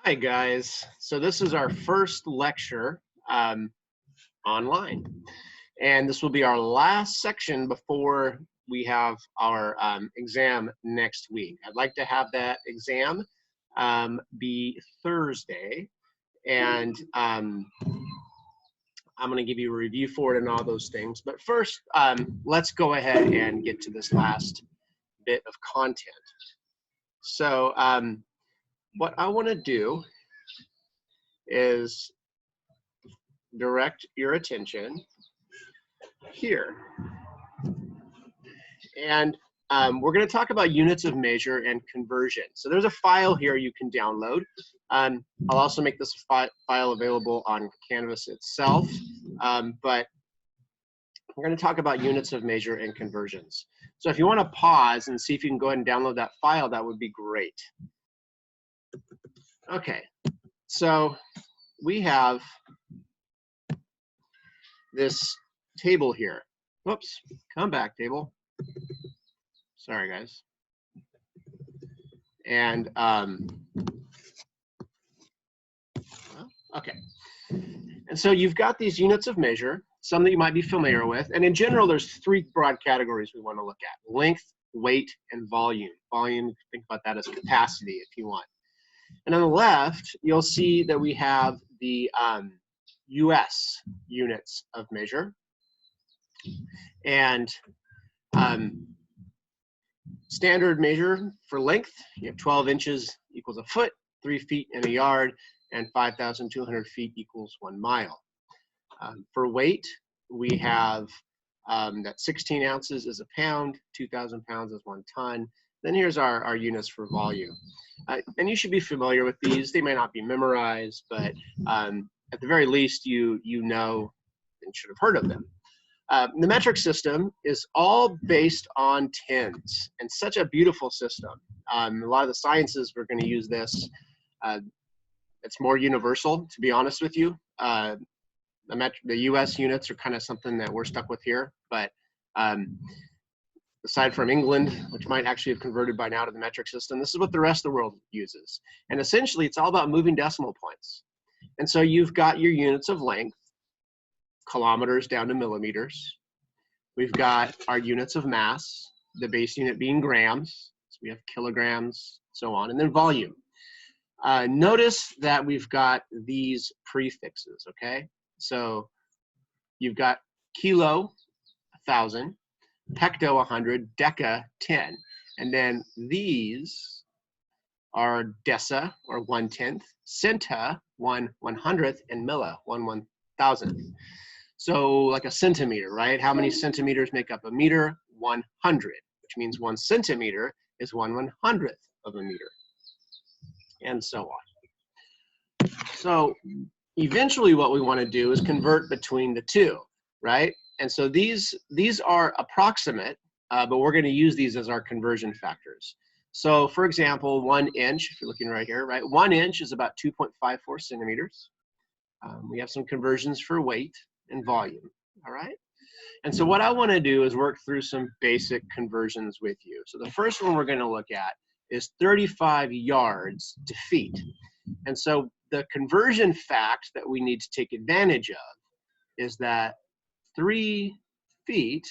Hi guys, so this is our first lecture online, and this will be our last section before we have our exam next week. I'd like to have that exam be Thursday, and I'm going to give you a review for it and all those things. But first, let's go ahead and get to this last bit of content. So what I want to do is direct your attention here. And we're going to talk about units of measure and conversion. So there's a file here you can download. I'll also make this file available on Canvas itself, but we're going to talk about units of measure and conversions. So if you want to pause and see if you can go ahead and download that file, that would be great. Okay, so we have this table here. Whoops, come back, table. Sorry, guys. And, okay. And so you've got these units of measure, some that you might be familiar with. And in general, there's three broad categories we want to look at: length, weight, and volume. Volume, think about that as capacity if you want. And on the left, you'll see that we have the US units of measure. And standard measure for length, you have 12 inches equals a foot, 3 feet in a yard, and 5,200 feet equals 1 mile. For weight, we have that 16 ounces is a pound, 2,000 pounds is 1 ton. Then here's our units for volume. And you should be familiar with these. They may not be memorized, but at the very least, you know and should have heard of them. The metric system is all based on tens, and such a beautiful system. A lot of the sciences, we're going to use this. It's more universal, to be honest with you. The US units are kind of something that we're stuck with here, but aside from England, which might actually have converted by now to the metric system, this is what the rest of the world uses. And essentially, it's all about moving decimal points. And so you've got your units of length, kilometers down to millimeters. We've got our units of mass, the base unit being grams. So we have kilograms, so on, and then volume. Notice that we've got these prefixes, okay? So you've got kilo, 1,000, hecto, 100, deca, 10. And then these are deci, or 1/10, centa, 1/100th, and milla, 1/1000th. So like a centimeter, right? How many centimeters make up a meter? 100, which means 1 centimeter is 1/100th of a meter, and so on. So eventually what we want to do is convert between the two, right? And so these are approximate, but we're going to use these as our conversion factors. So for example, 1 inch, if you're looking right here, right? 1 inch is about 2.54 centimeters. We have some conversions for weight and volume, all right? And so what I want to do is work through some basic conversions with you. So the first one we're going to look at is 35 yards to feet. And so the conversion fact that we need to take advantage of is that 3 feet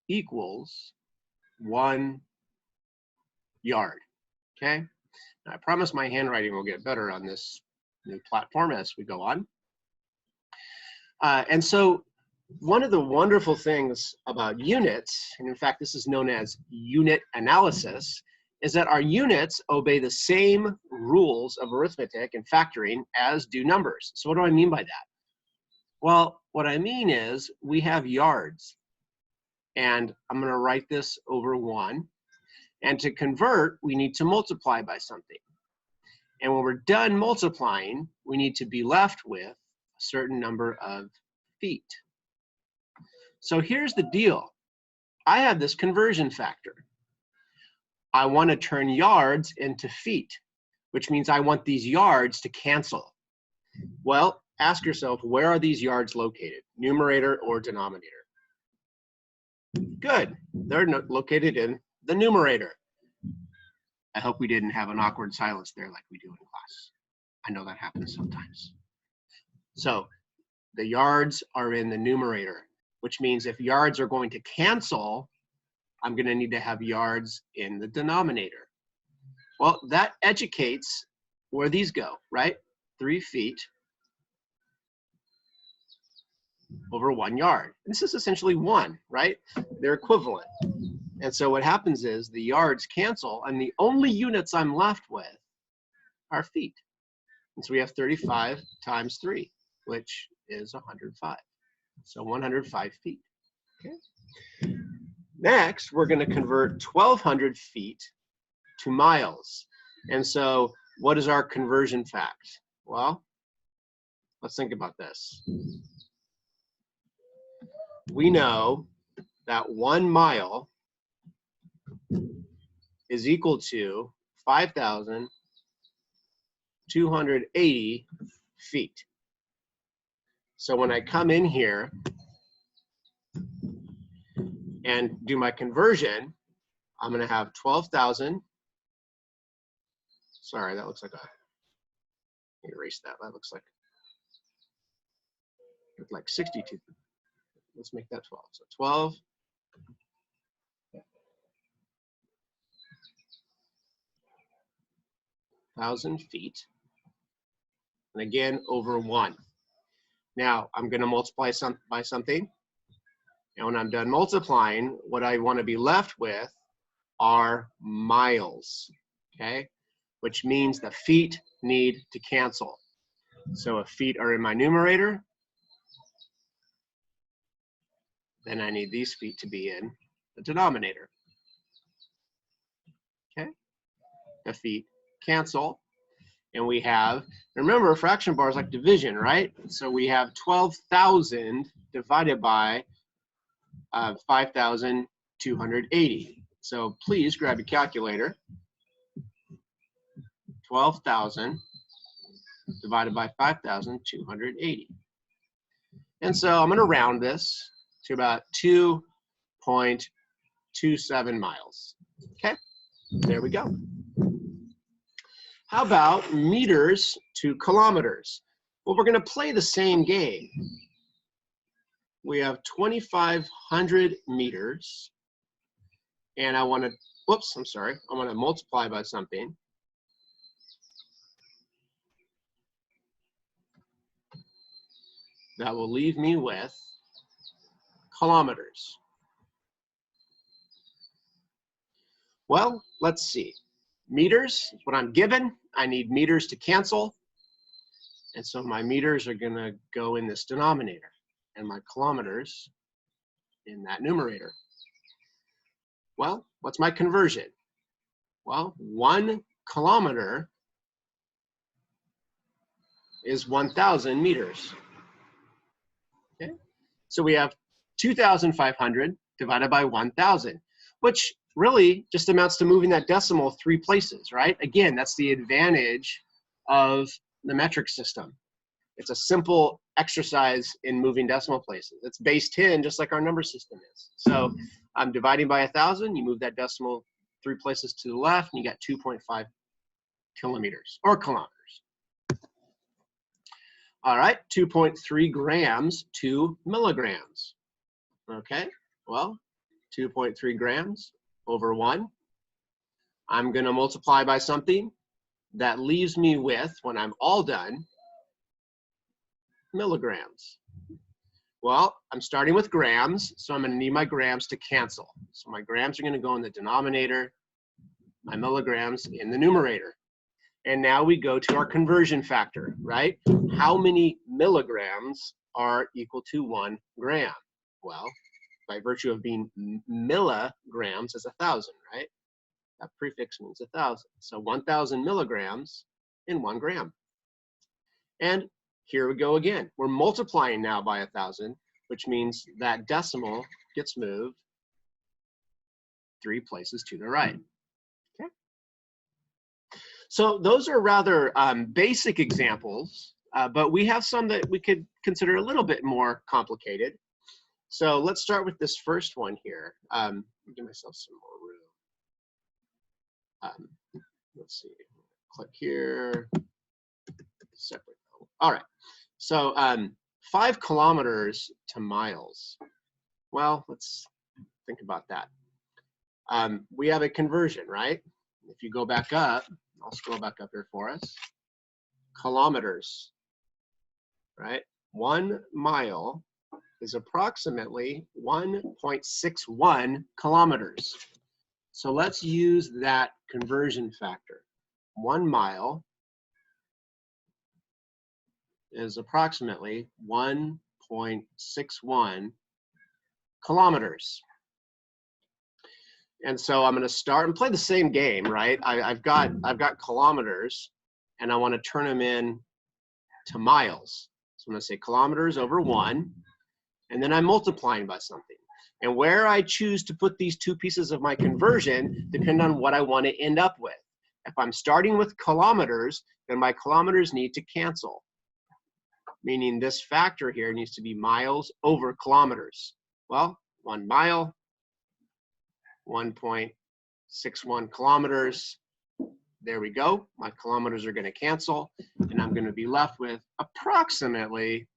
equals 1 yard, okay? Now, I promise my handwriting will get better on this new platform as we go on. And so one of the wonderful things about units, and in fact this is known as unit analysis, is that our units obey the same rules of arithmetic and factoring as do numbers. So what do I mean by that? Well, what I mean is we have yards, and I'm going to write this over 1. And to convert, we need to multiply by something. And when we're done multiplying, we need to be left with a certain number of feet. So here's the deal. I have this conversion factor. I want to turn yards into feet, which means I want these yards to cancel. Well, ask yourself, where are these yards located? Numerator or denominator? Good. They're located in the numerator. I hope we didn't have an awkward silence there like we do in class. I know that happens sometimes. So the yards are in the numerator, which means if yards are going to cancel, I'm going to need to have yards in the denominator. Well, that educates where these go, right? 3 feet over 1 yard. This is essentially 1, right? They're equivalent. And so what happens is the yards cancel, and the only units I'm left with are feet. And so we have 35 times 3, which is 105. So 105 feet. Okay. Next, we're going to convert 1,200 feet to miles. And so what is our conversion fact? Well, let's think about this. We know that 1 mile is equal to 5,280 feet. So when I come in here and do my conversion, I'm going to have 12,000. Sorry, that looks like a, erase that. That looks like 62. Let's make that 12. So 12,000 feet. And again, over 1. Now, I'm going to multiply by something. And when I'm done multiplying, what I want to be left with are miles, okay? Which means the feet need to cancel. So if feet are in my numerator, then I need these feet to be in the denominator. Okay? The feet cancel. And we have, remember, fraction bars like division, right? So we have 12,000 divided by 5,280. So please grab your calculator. 12,000 divided by 5,280. And so I'm going to round this to about 2.27 miles. Okay, there we go. How about meters to kilometers? Well, we're going to play the same game. We have 2,500 meters, and I want to, whoops, I'm sorry, I want to multiply by something. That will leave me with kilometers. Well, let's see. Meters is what I'm given. I need meters to cancel. And so my meters are going to go in this denominator and my kilometers in that numerator. Well, what's my conversion? Well, 1 kilometer is 1,000 meters. Okay? So we have 2,500 divided by 1,000, which really just amounts to moving that decimal 3 places, right? Again, that's the advantage of the metric system. It's a simple exercise in moving decimal places. It's base 10, just like our number system is. So I'm dividing by 1,000, you move that decimal 3 places to the left, and you got 2.5 kilometers or kilometers. All right, 2.3 grams to milligrams. Okay, well, 2.3 grams over 1. I'm going to multiply by something that leaves me with, when I'm all done, milligrams. Well, I'm starting with grams, so I'm going to need my grams to cancel. So my grams are going to go in the denominator, my milligrams in the numerator. And now we go to our conversion factor, right? How many milligrams are equal to 1 gram? Well, by virtue of being milligrams is 1,000, right? That prefix means 1,000. So 1,000 milligrams in 1 gram. And here we go again. We're multiplying now by 1,000, which means that decimal gets moved 3 places to the right. Okay. So those are rather basic examples, but we have some that we could consider a little bit more complicated. So let's start with this first one here. Give myself some more room. let's see, click here, separate. All right, so 5 kilometers to miles. Well, let's think about that. We have a conversion, right? If you go back up, I'll scroll back up here for us. Kilometers, right? 1 mile is approximately 1.61 kilometers. So let's use that conversion factor. 1 mile is approximately 1.61 kilometers. And so I'm going to start and play the same game, right? I've got kilometers, and I want to turn them in to miles. So I'm going to say kilometers over 1, and then I'm multiplying by something. And where I choose to put these two pieces of my conversion depend on what I want to end up with. If I'm starting with kilometers, then my kilometers need to cancel, meaning this factor here needs to be miles over kilometers. Well, 1 mile, 1.61 kilometers. There we go. My kilometers are going to cancel, and I'm going to be left with approximately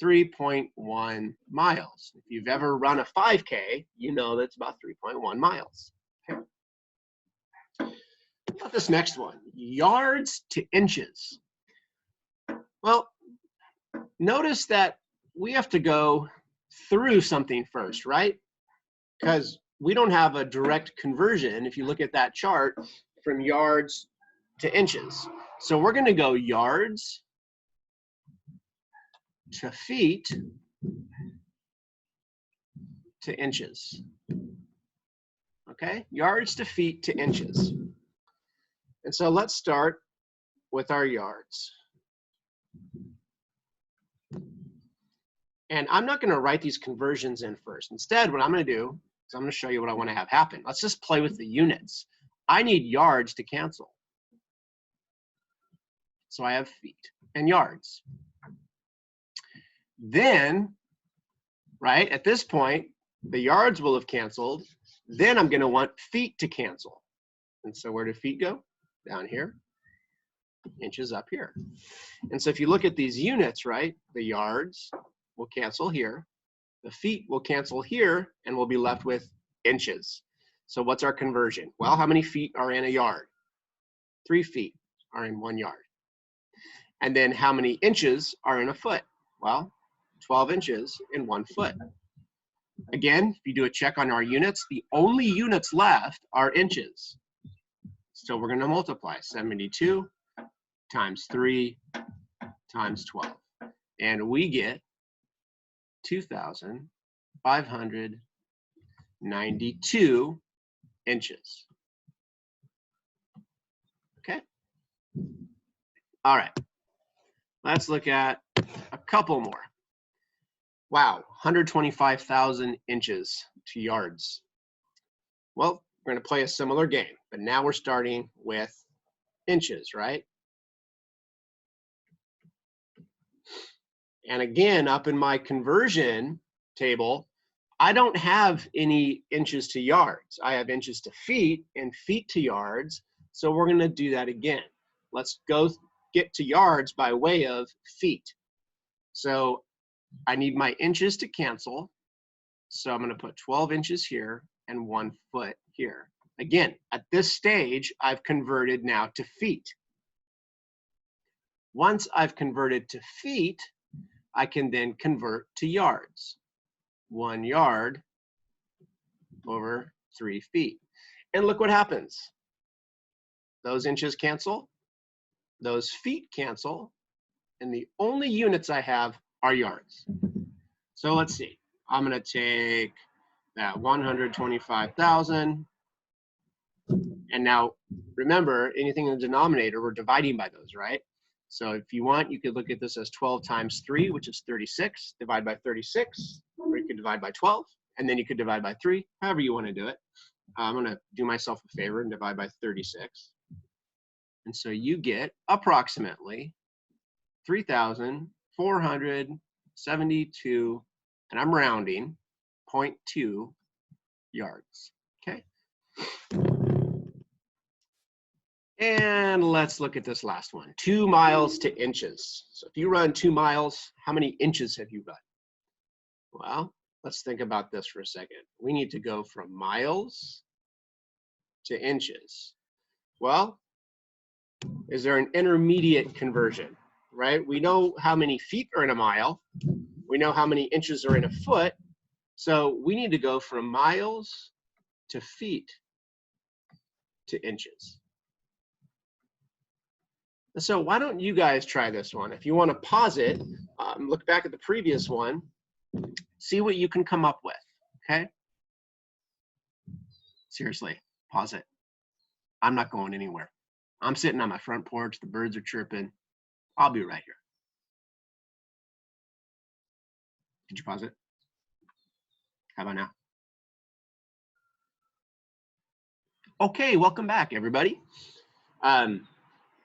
3.1 miles. If you've ever run a 5K, you know that's about 3.1 miles. Okay. What about this next one? Yards to inches. Well, notice that we have to go through something first, right? Because we don't have a direct conversion, if you look at that chart, from yards to inches. So we're going to go yards to feet to inches. Okay, yards to feet to inches. And so let's start with our yards. And I'm not going to write these conversions in first. Instead, what I'm going to do is I'm going to show you what I want to have happen. Let's just play with the units. I need yards to cancel. So I have feet and yards. Then, right, at this point, the yards will have canceled. Then I'm going to want feet to cancel. And so where do feet go? Down here, inches up here. And so if you look at these units, right, the yards will cancel here. The feet will cancel here, and we'll be left with inches. So what's our conversion? Well, how many feet are in a yard? 3 feet are in 1 yard. And then how many inches are in a foot? Well, 12 inches in 1 foot. Again, if you do a check on our units, the only units left are inches. So we're going to multiply 72 times 3 times 12. And we get 2,592 inches. Okay? All right. Let's look at a couple more. Wow, 125,000 inches to yards. Well, we're going to play a similar game, but now we're starting with inches, right? And again, up in my conversion table, I don't have any inches to yards. I have inches to feet and feet to yards. So we're going to do that again. Let's go get to yards by way of feet. So I need my inches to cancel. So I'm going to put 12 inches here and 1 foot here. Again, at this stage, I've converted now to feet. Once I've converted to feet, I can then convert to yards. 1 yard over 3 feet. And look what happens. Those inches cancel, those feet cancel, and the only units I have are yards. So let's see. I'm going to take that 125,000. And now, remember, anything in the denominator, we're dividing by those, right? So if you want, you could look at this as 12 times 3, which is 36. Divide by 36, or you could divide by 12, and then you could divide by 3, however you want to do it. I'm going to do myself a favor and divide by 36. And so you get approximately 3,472, and I'm rounding, 0.2 yards, okay? And let's look at this last one, 2 miles to inches. So if you run 2 miles, how many inches have you run? Well, let's think about this for a second. We need to go from miles to inches. Well, is there an intermediate conversion, right? We know how many feet are in a mile. We know how many inches are in a foot. So we need to go from miles to feet to inches. So why don't you guys try this one? If you want to pause it, look back at the previous one, see what you can come up with, okay? Seriously, pause it. I'm not going anywhere. I'm sitting on my front porch, the birds are chirping. I'll be right here. Did you pause it? How about now? Okay, welcome back, everybody.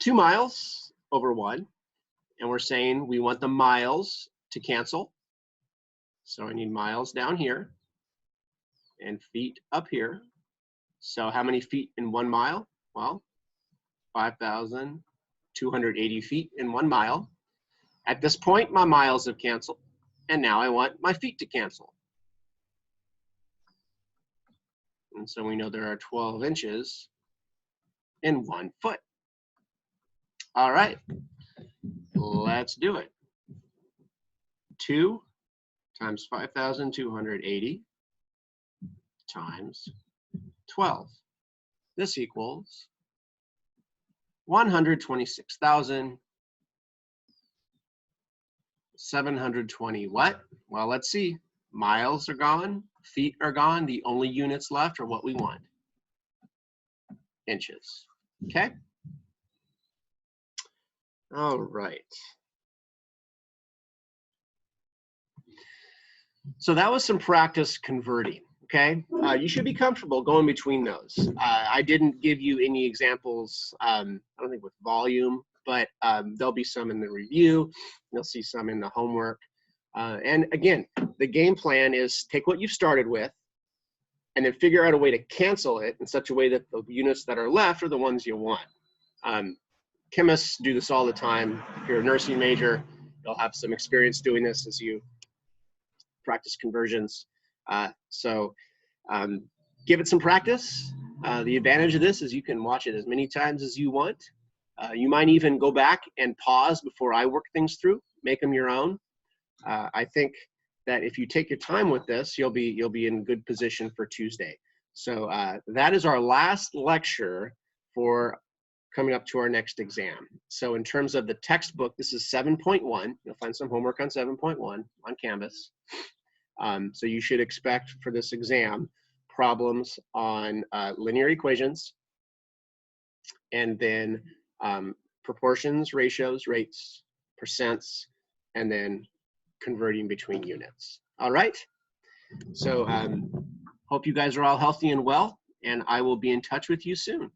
2 miles over 1, and we're saying we want the miles to cancel. So I need miles down here and feet up here. So how many feet in 1 mile? Well, 5,280 feet in 1 mile. At this point, my miles have canceled, and now I want my feet to cancel. And so we know there are 12 inches in 1 foot. All right, let's do it. 2 times 5,280 times 12. This equals 126,720 what? Well, let's see. Miles are gone, feet are gone. The only units left are what we want. Inches, okay? All right. So that was some practice converting, okay? You should be comfortable going between those. I didn't give you any examples, I don't think with volume, but there'll be some in the review. You'll see some in the homework. And again, the game plan is take what you've started with and then figure out a way to cancel it in such a way that the units that are left are the ones you want. Chemists do this all the time. If you're a nursing major, you'll have some experience doing this as you practice conversions. Give it some practice. The advantage of this is you can watch it as many times as you want. You might even go back and pause before I work things through, make them your own. I think that if you take your time with this, you'll be in good position for Tuesday. So that is our last lecture for coming up to our next exam. So in terms of the textbook, this is 7.1. You'll find some homework on 7.1 on Canvas. So you should expect for this exam problems on linear equations, and then proportions, ratios, rates, percents, and then converting between units. All right. So hope you guys are all healthy and well, and I will be in touch with you soon.